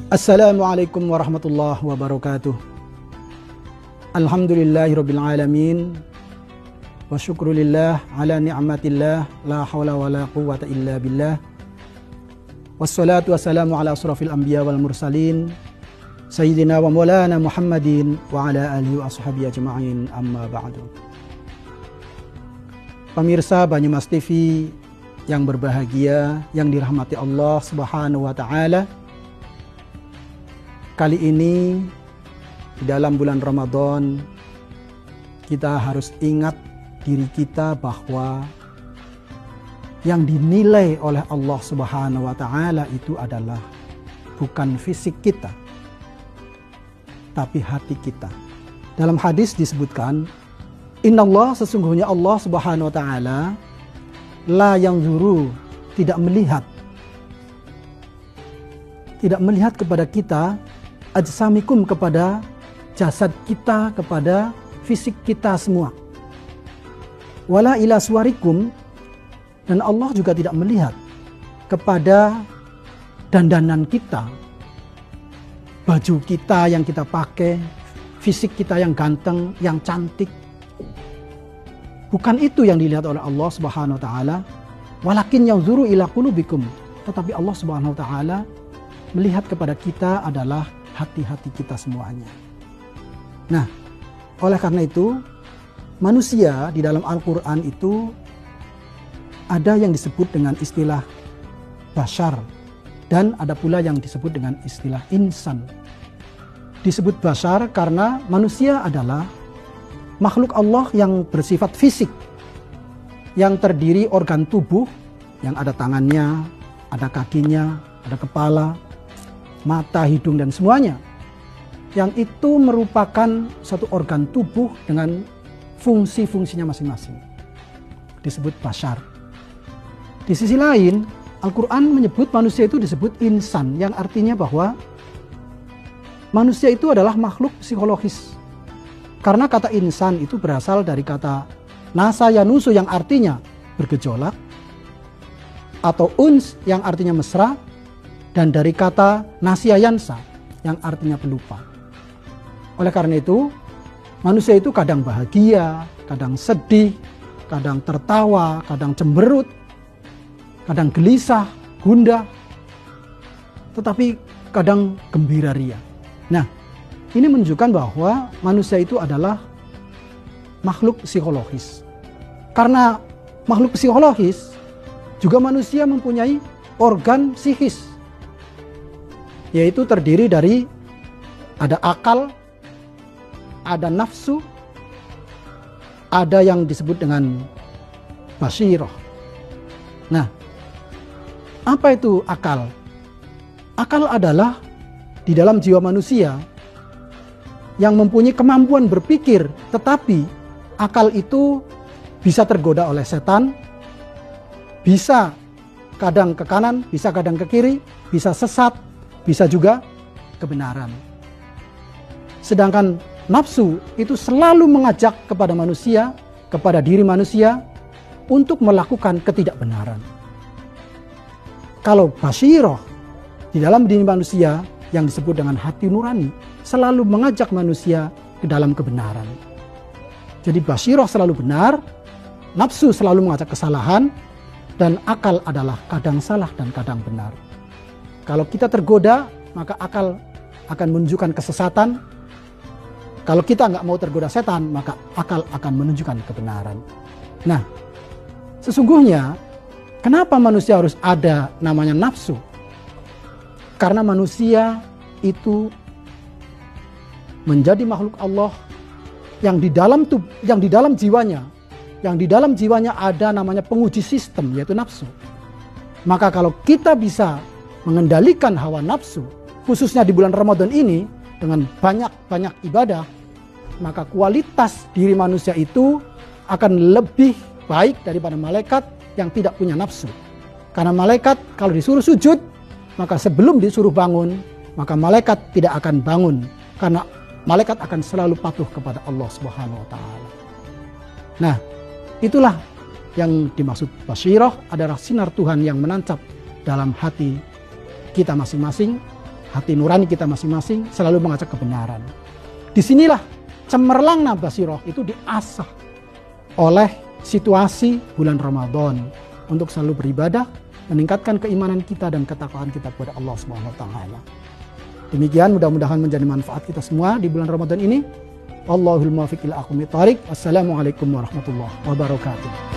Assalamualaikum warahmatullahi wabarakatuh. Alhamdulillahirabbil alamin. Wa syukrulillah ala ni'matillah la haula wala quwwata illa billah. Wassalatu wassalamu ala asrafil anbiya wal mursalin sayyidina wa maulana Muhammadin wa ala alihi wa ashabihi ajma'in, amma ba'du. Pemirsa Banyumas TV yang berbahagia, yang dirahmati Allah Subhanahu wa taala. Kali ini di dalam bulan Ramadan kita harus ingat diri kita bahwa yang dinilai oleh Allah Subhanahu wa taala itu adalah bukan fisik kita, tapi hati kita. Dalam hadis disebutkan, Innallah, sesungguhnya Allah Subhanahu wa taala la yanzuru, tidak melihat kepada kita, ajsamikum, kepada jasad kita, kepada fisik kita semua. Wala ila suwarikum, dan Allah juga tidak melihat kepada dandanan kita, baju kita yang kita pakai, fisik kita yang ganteng, yang cantik. Bukan itu yang dilihat oleh Allah Subhanahu wa taala. Walakin yanzuru ila qulubikum, tetapi Allah Subhanahu wa taala melihat kepada kita adalah hati-hati kita semuanya. Nah, oleh karena itu manusia di dalam Al-Quran itu ada yang disebut dengan istilah bashar, dan ada pula yang disebut dengan istilah insan. Disebut bashar karena manusia adalah makhluk Allah yang bersifat fisik, yang terdiri organ tubuh, yang ada tangannya, ada kakinya, ada kepala, mata, hidung, dan semuanya. Yang itu merupakan satu organ tubuh dengan fungsi-fungsinya masing-masing. Disebut bashar. Di sisi lain, Al-Quran menyebut manusia itu disebut insan, yang artinya bahwa manusia itu adalah makhluk psikologis. Karena kata insan itu berasal dari kata nasa yanusu, yang artinya bergejolak, atau uns yang artinya mesra, dan dari kata nasyayansa yang artinya pelupa. Oleh karena itu, manusia itu kadang bahagia, kadang sedih, kadang tertawa, kadang cemberut, kadang gelisah, gundah, tetapi kadang gembira ria. Nah, ini menunjukkan bahwa manusia itu adalah makhluk psikologis. Karena makhluk psikologis, juga manusia mempunyai organ psikis, yaitu terdiri dari ada akal, ada nafsu, ada yang disebut dengan basirah. Nah, apa itu akal? Akal adalah di dalam jiwa manusia yang mempunyai kemampuan berpikir, tetapi akal itu bisa tergoda oleh setan, bisa kadang ke kanan, bisa kadang ke kiri, bisa sesat, bisa juga kebenaran. Sedangkan nafsu itu selalu mengajak kepada manusia, kepada diri manusia untuk melakukan ketidakbenaran. Kalau basirah di dalam diri manusia yang disebut dengan hati nurani selalu mengajak manusia ke dalam kebenaran. Jadi basirah selalu benar, nafsu selalu mengajak kesalahan, dan akal adalah kadang salah dan kadang benar. Kalau kita tergoda, maka akal akan menunjukkan kesesatan. Kalau kita nggak mau tergoda setan, maka akal akan menunjukkan kebenaran. Nah, sesungguhnya kenapa manusia harus ada namanya nafsu? Karena manusia itu menjadi makhluk Allah yang di dalam jiwanya ada namanya penguji sistem, yaitu nafsu. Maka kalau kita bisa mengendalikan hawa nafsu, khususnya di bulan Ramadan ini dengan banyak ibadah, maka kualitas diri manusia itu akan lebih baik daripada malaikat yang tidak punya nafsu. Karena malaikat kalau disuruh sujud, maka sebelum disuruh bangun, maka malaikat tidak akan bangun, karena malaikat akan selalu patuh kepada Allah Subhanahu wa taala. Nah, itulah yang dimaksud basirah, adalah sinar Tuhan yang menancap dalam hati kita masing-masing, hati nurani kita masing-masing selalu mengajak kebenaran. Disinilah cemerlangna basiroh itu diasah oleh situasi bulan Ramadan untuk selalu beribadah, meningkatkan keimanan kita dan ketakwaan kita kepada Allah Subhanahu wa taala. Demikian mudah-mudahan menjadi manfaat kita semua di bulan Ramadan ini. Wallahul muwaffiq ila aqwamit thoriq. Wassalamualaikum warahmatullahi wabarakatuh.